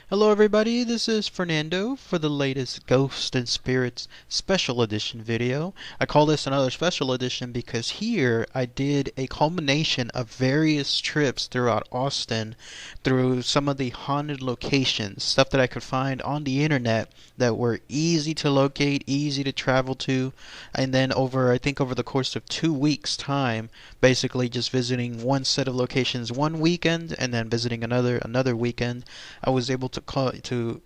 Hello everybody, this is Fernando for the latest Ghost and Spirits special edition video. I call this another special edition because here I did a culmination of various trips throughout Austin through some of the haunted locations, stuff that I could find on the internet that were easy to locate, easy to travel to, and then I think over the course of 2 weeks time, basically just visiting one set of locations one weekend and then visiting another weekend, I was able to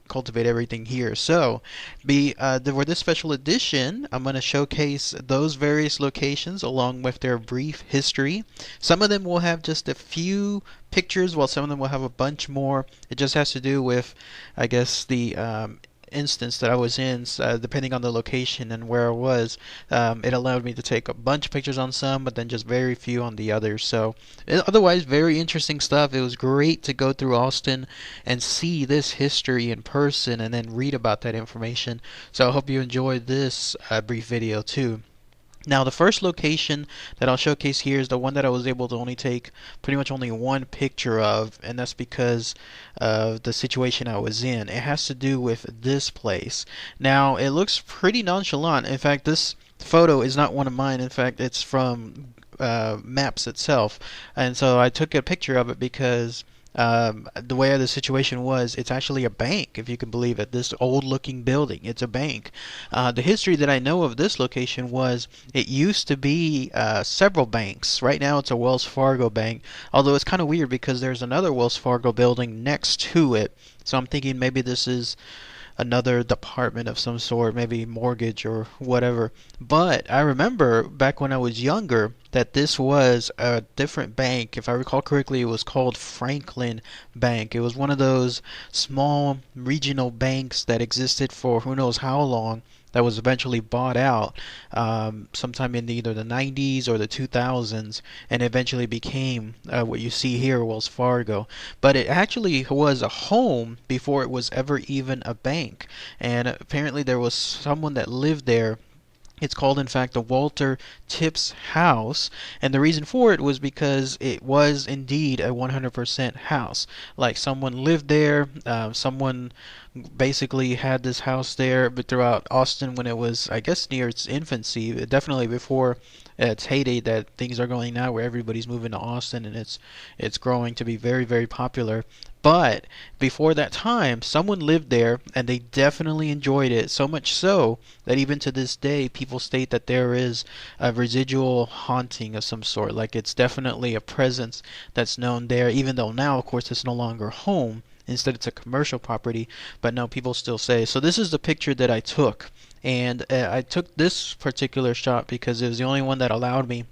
cultivate everything here. So, for this special edition, I'm going to showcase those various locations along with their brief history. Some of them will have just a few pictures, while some of them will have a bunch more. It just has to do with, I guess, the instance that I was in, depending on the location and where I was, it allowed me to take a bunch of pictures on some, but then just very few on the others. So, otherwise, very interesting stuff. It was great to go through Austin and see this history in person and then read about that information. So, I hope you enjoyed this brief video too. Now, the first location that I'll showcase here is the one that I was able to only take pretty much only one picture of, and that's because of the situation I was in. It has to do with this place. Now, it looks pretty nonchalant. In fact, this photo is not one of mine. In fact, it's from Maps itself. And so I took a picture of it because the way the situation was, it's actually a bank, if you can believe it. This old looking building, it's a bank. The history that I know of this location was it used to be several banks. Right now it's a Wells Fargo bank, although it's kind of weird because there's another Wells Fargo building next to it. So I'm thinking maybe this is another department of some sort, maybe mortgage or whatever. But I remember back when I was younger that this was a different bank. If I recall correctly, it was called Franklin Bank. It was one of those small regional banks that existed for who knows how long, that was eventually bought out sometime in either the 90s or the 2000s, and eventually became what you see here, Wells Fargo. But it actually was a home before it was ever even a bank, and apparently there was someone that lived there. It's called, in fact, the Walter Tipps House, and the reason for it was because it was indeed a 100% house. Like, someone lived there, someone basically had this house there, but throughout Austin when it was, I guess, near its infancy, definitely before its heyday that things are going now, where everybody's moving to Austin and it's growing to be very, very popular. But before that time, someone lived there and they definitely enjoyed it, so much so that even to this day people state that there is a residual haunting of some sort. Like, it's definitely a presence that's known there, even though now, of course, it's no longer home. Instead, it's a commercial property, but no, people still say. So this is the picture that I took, and I took this particular shot because it was the only one that allowed me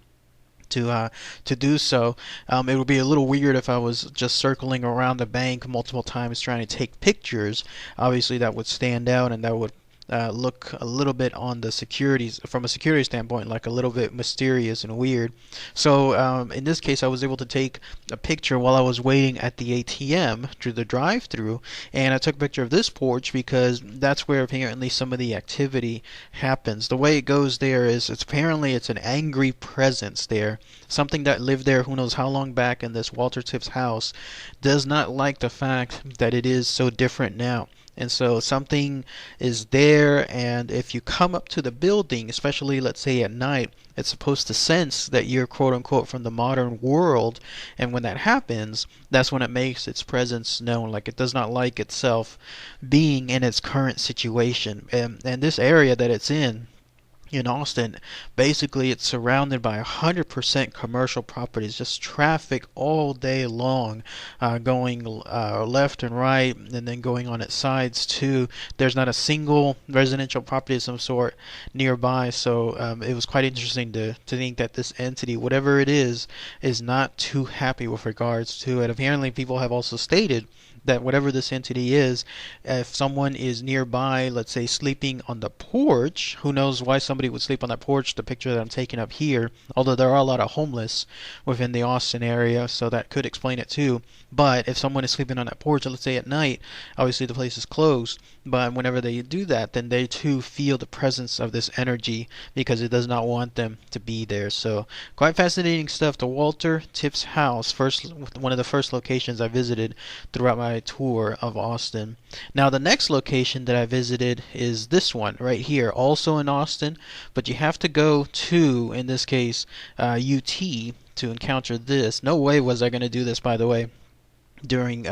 to do so. It would be a little weird if I was just circling around the bank multiple times trying to take pictures. Obviously, that would stand out, and that would look a little bit on the securities, from a security standpoint, like a little bit mysterious and weird. So in this case, I was able to take a picture while I was waiting at the ATM through the drive-through, and I took a picture of this porch because that's where apparently some of the activity happens. The way it goes there is it's an angry presence there. Something that lived there who knows how long back in this Walter Tipps house does not like the fact that it is so different now. And so something is there, and if you come up to the building, especially let's say at night, it's supposed to sense that you're quote unquote from the modern world, and when that happens, that's when it makes its presence known. Like, it does not like itself being in its current situation. And this area that it's in Austin, basically it's surrounded by 100% commercial properties, just traffic all day long, going left and right, and then going on its sides too. There's not a single residential property of some sort nearby, so it was quite interesting to think that this entity, whatever it is not too happy with regards to it. Apparently people have also stated that whatever this entity is, if someone is nearby, let's say sleeping on the porch, who knows why somebody nobody would sleep on that porch, the picture that I'm taking up here, although there are a lot of homeless within the Austin area, so that could explain it too. But if someone is sleeping on that porch, let's say at night, obviously the place is closed, but whenever they do that, then they too feel the presence of this energy because it does not want them to be there. So quite fascinating stuff. The Walter Tipps house, one of the first locations I visited throughout my tour of Austin. Now the next location that I visited is this one right here, also in Austin, but you have to go to, in this case, UT to encounter this. No way was I going to do this, by the way, during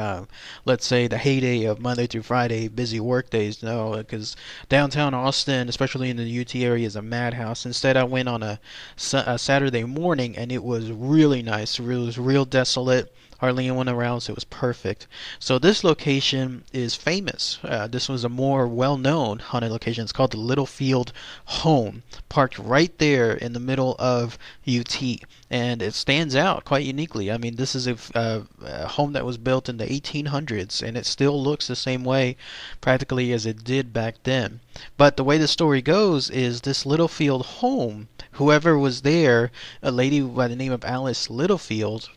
let's say the heyday of Monday through Friday busy work days. No, because downtown Austin, especially in the UT area, is a madhouse. Instead, I went on a Saturday morning, and it was really nice. It was real desolate, hardly anyone around, so it was perfect. So this location is famous. This was a more well-known haunted location. It's called the Littlefield home, parked right there in the middle of UT, and it stands out quite uniquely. I mean, this is a home that was built in the 1800s, and it still looks the same way practically as it did back then. But the way the story goes is this Littlefield home, whoever was there, a lady by the name of Alice Littlefield,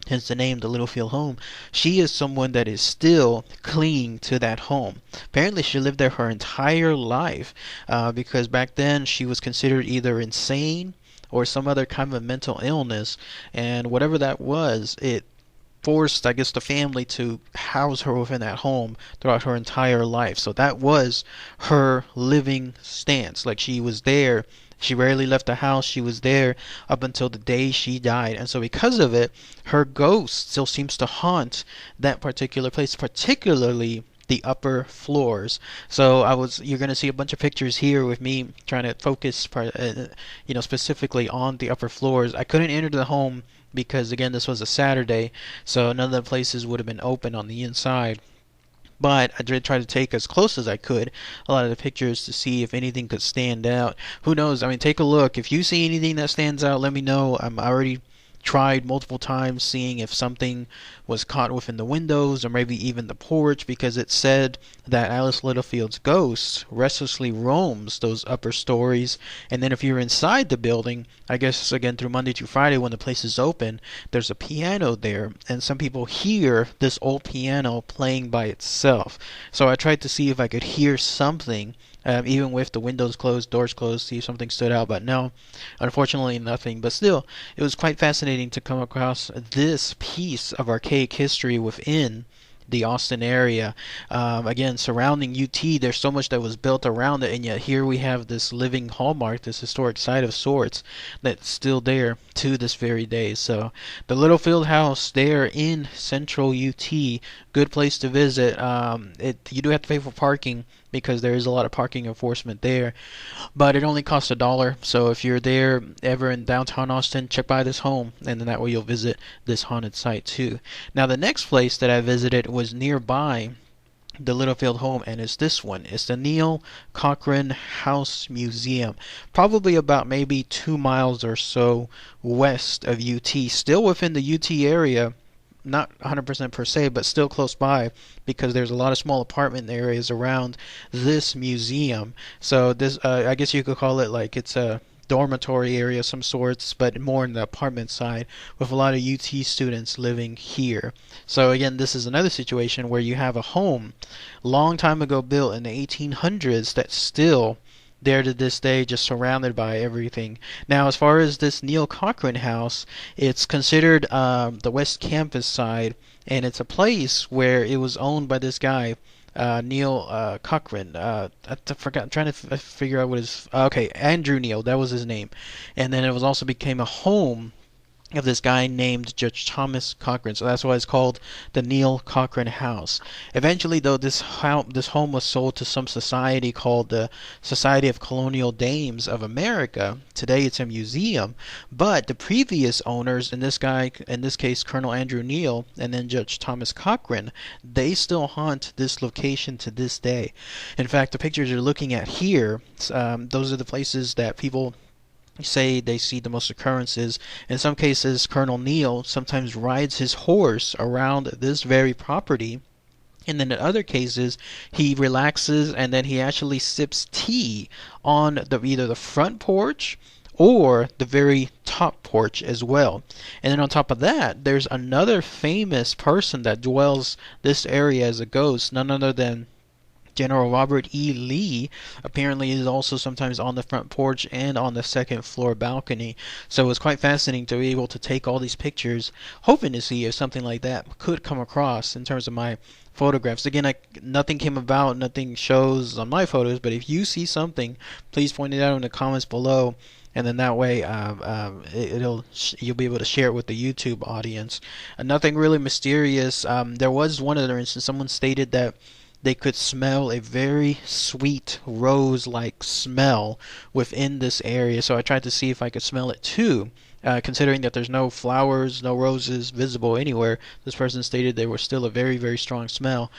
hence the name, the Littlefield home, she is someone that is still clinging to that home. Apparently she lived there her entire life, because back then she was considered either insane or some other kind of mental illness, and whatever that was, it forced, I guess, the family to house her within that home throughout her entire life. So that was her living stance. Like, she was there. She rarely left the house. She was there up until the day she died. And so because of it, her ghost still seems to haunt that particular place, particularly the upper floors. So you're going to see a bunch of pictures here with me trying to focus, specifically on the upper floors. I couldn't enter the home because, again, this was a Saturday, so none of the places would have been open on the inside. But I did try to take as close as I could a lot of the pictures to see if anything could stand out. Who knows? I mean, take a look. If you see anything that stands out, let me know. I already tried multiple times seeing if something was caught within the windows or maybe even the porch, because it said that Alice Littlefield's ghost restlessly roams those upper stories. And then if you're inside the building, I guess again through Monday through Friday when the place is open, there's a piano there, and some people hear this old piano playing by itself. So I tried to see if I could hear something, even with the windows closed, doors closed, see if something stood out, but no, unfortunately nothing. But still, it was quite fascinating to come across this piece of archaic history within the Austin area. Again, surrounding UT, there's so much that was built around it, and yet here we have this living hallmark, this historic site of sorts that's still there to this very day. So the Littlefield house there in central UT, good place to visit. You do have to pay for parking because there is a lot of parking enforcement there, but it only costs $1. So if you're there ever in downtown Austin, check by this home, and then that way you'll visit this haunted site too. Now the next place that I visited was nearby the Littlefield home, and it's this one. It's the Neill-Cochran House Museum, probably about maybe 2 miles or so west of UT, still within the UT area. Not 100% per se, but still close by, because there's a lot of small apartment areas around this museum. So this, I guess you could call it like it's a dormitory area of some sorts, but more in the apartment side, with a lot of UT students living here. So again, this is another situation where you have a home long time ago built in the 1800s that's still there to this day, just surrounded by everything. Now, as far as this Neil-Cochran house, it's considered the West Campus side, and it's a place where it was owned by this guy, Neil-Cochran. I forgot. I'm trying to figure out what his. Okay, Andrew Neil. That was his name, and then it was also became a home of this guy named Judge Thomas Cochran. So that's why it's called the Neil-Cochran house. Eventually, though, this home was sold to some society called the Society of Colonial Dames of America. Today it's a museum, but the previous owners, in this case Colonel Andrew Neil and then Judge Thomas Cochran, they still haunt this location to this day. In fact, the pictures you're looking at here, those are the places that people say they see the most occurrences. In some cases, Colonel Neil sometimes rides his horse around this very property And then in other cases, he relaxes and then he actually sips tea on either the front porch or the very top porch as well. And then on top of that, there's another famous person that dwells this area as a ghost, none other than General Robert E. Lee. Apparently is also sometimes on the front porch and on the second floor balcony. So it's quite fascinating to be able to take all these pictures, hoping to see if something like that could come across in terms of my photographs. Again, nothing came about, nothing shows on my photos, but if you see something, please point it out in the comments below, and then that way you'll be able to share it with the YouTube audience. Nothing really mysterious. There was one other instance. Someone stated that they could smell a very sweet rose-like smell within this area. So I tried to see if I could smell it too. Considering that there's no flowers, no roses visible anywhere, this person stated they were still a very, very strong smell.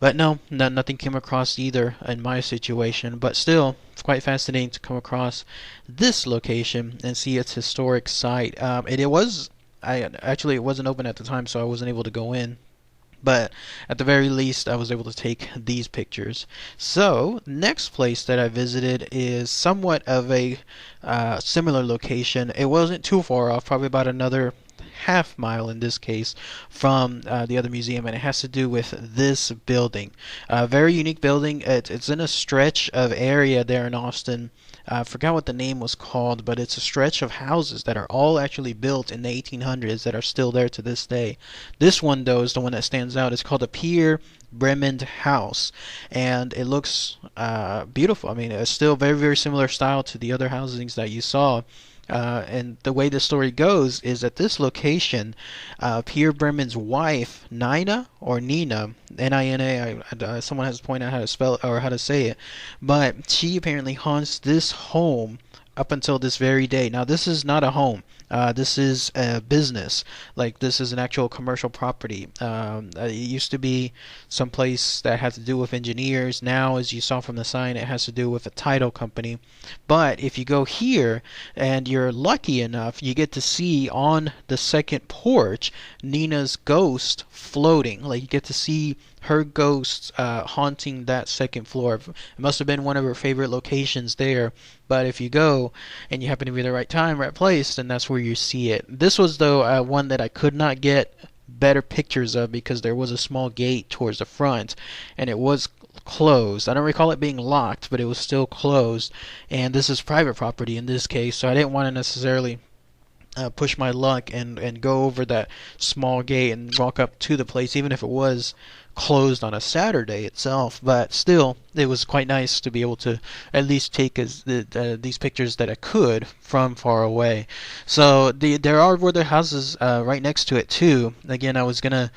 But no, nothing came across either in my situation. But still, it's quite fascinating to come across this location and see its historic site. And it wasn't open at the time, so I wasn't able to go in. But at the very least, I was able to take these pictures. So, next place that I visited is somewhat of a similar location. It wasn't too far off, probably about another half mile in this case from the other museum, and it has to do with this building. A very unique building. It's in a stretch of area there in Austin. I forgot what the name was called, but it's a stretch of houses that are all actually built in the 1800s that are still there to this day. This one, though, is the one that stands out. It's called the Bremond House, and it looks beautiful. I mean, it's still very, very similar style to the other housings that you saw. And the way the story goes is at this location, Pierre Bremond's wife, Nina or Nina, N-I-N-A, someone has to point out how to spell it or how to say it, but she apparently haunts this home up until this very day. Now, this is not a home. This is a business. Like, this is an actual commercial property. It used to be some place that had to do with engineers. Now, as you saw from the sign, it has to do with a title company. But if you go here and you're lucky enough, you get to see on the second porch Nina's ghost floating. Like, you get to see her ghost haunting that second floor. It must have been one of her favorite locations there. But if you go and you happen to be in the right time, right place, then that's where you see it. This was, though, one that I could not get better pictures of because there was a small gate towards the front and it was closed. I don't recall it being locked, but it was still closed. And this is private property in this case, so I didn't want to necessarily push my luck and go over that small gate and walk up to the place, even if it was closed on a Saturday itself. But still, it was quite nice to be able to at least take these pictures that I could from far away. So were there houses right next to it too. Again, I was gonna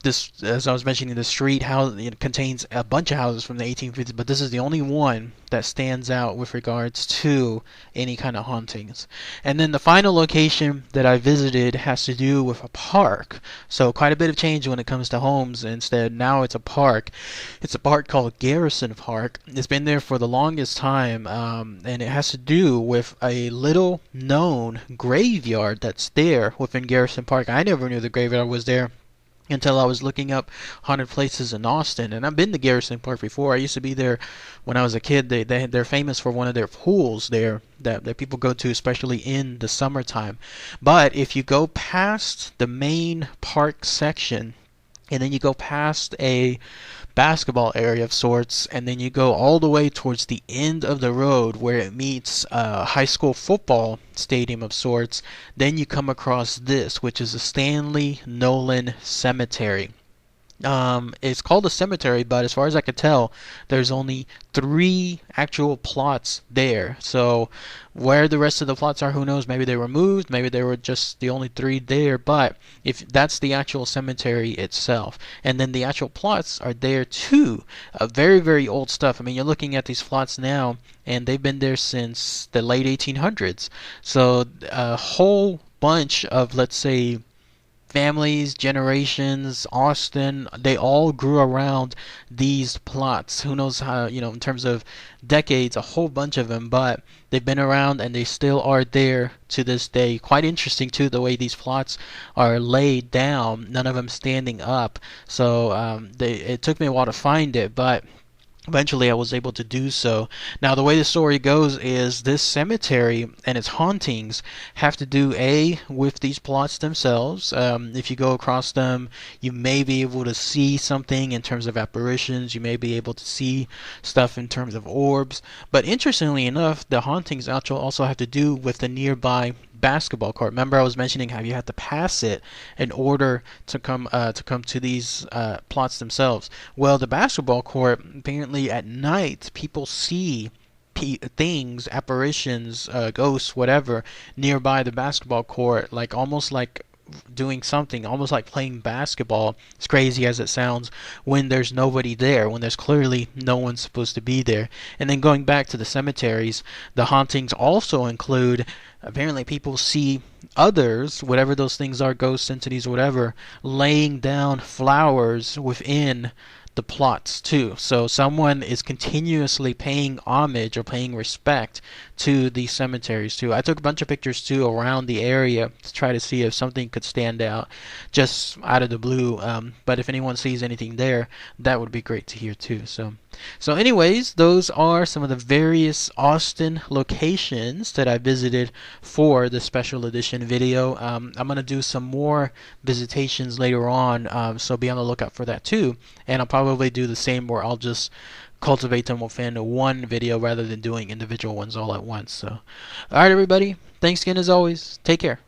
this, as I was mentioning, the street house, it contains a bunch of houses from the 1850s, but this is the only one that stands out with regards to any kind of hauntings. And then the final location that I visited has to do with a park. So quite a bit of change when it comes to homes. Instead, now it's a park. It's a park called Garrison Park. It's been there for the longest time, and it has to do with a little known graveyard that's there within Garrison Park. I never knew the graveyard was there until I was looking up haunted places in Austin. And I've been to Garrison Park before. I used to be there when I was a kid. They're famous for one of their pools there that people go to, especially in the summertime. But if you go past the main park section, and then you go past a basketball area of sorts, and then you go all the way towards the end of the road where it meets a high school football stadium of sorts, then you come across this, which is the Stanley Nolan Cemetery. It's called a cemetery, but as far as I could tell, there's only 3 actual plots there. So where the rest of the plots are, who knows? Maybe they were moved, maybe they were just the only 3 there. But if that's the actual cemetery itself, and then the actual plots are there too. Very, very old stuff. I mean, you're looking at these plots now, and they've been there since the late 1800s. So a whole bunch of, let's say, families, generations, Austin, they all grew around these plots. Who knows how, in terms of decades, a whole bunch of them, but they've been around and they still are there to this day. Quite interesting, too, the way these plots are laid down, none of them standing up. So it took me a while to find it, but eventually I was able to do so. Now the way the story goes is this cemetery and its hauntings have to do with these plots themselves. If you go across them, you may be able to see something in terms of apparitions. You may be able to see stuff in terms of orbs. But interestingly enough, the hauntings also have to do with the nearby basketball court. Remember, I was mentioning how you have to pass it in order to come to these plots themselves. Well, the basketball court, apparently at night, people see things, apparitions, ghosts, whatever, nearby the basketball court, like almost like doing something, almost like playing basketball, as crazy as it sounds, when there's nobody there, when there's clearly no one supposed to be there. And then going back to the cemeteries, the hauntings also include, apparently people see others, whatever those things are, ghosts, entities, whatever, laying down flowers within the plots too. So someone is continuously paying homage or paying respect to these cemeteries too. I took a bunch of pictures too around the area to try to see if something could stand out just out of the blue. But if anyone sees anything there, that would be great to hear too. So anyways, those are some of the various Austin locations that I visited for the special edition video. I'm going to do some more visitations later on, so be on the lookout for that too. And I'll probably do the same where I'll just cultivate them within one video rather than doing individual ones all at once. So, alright everybody, thanks again as always. Take care.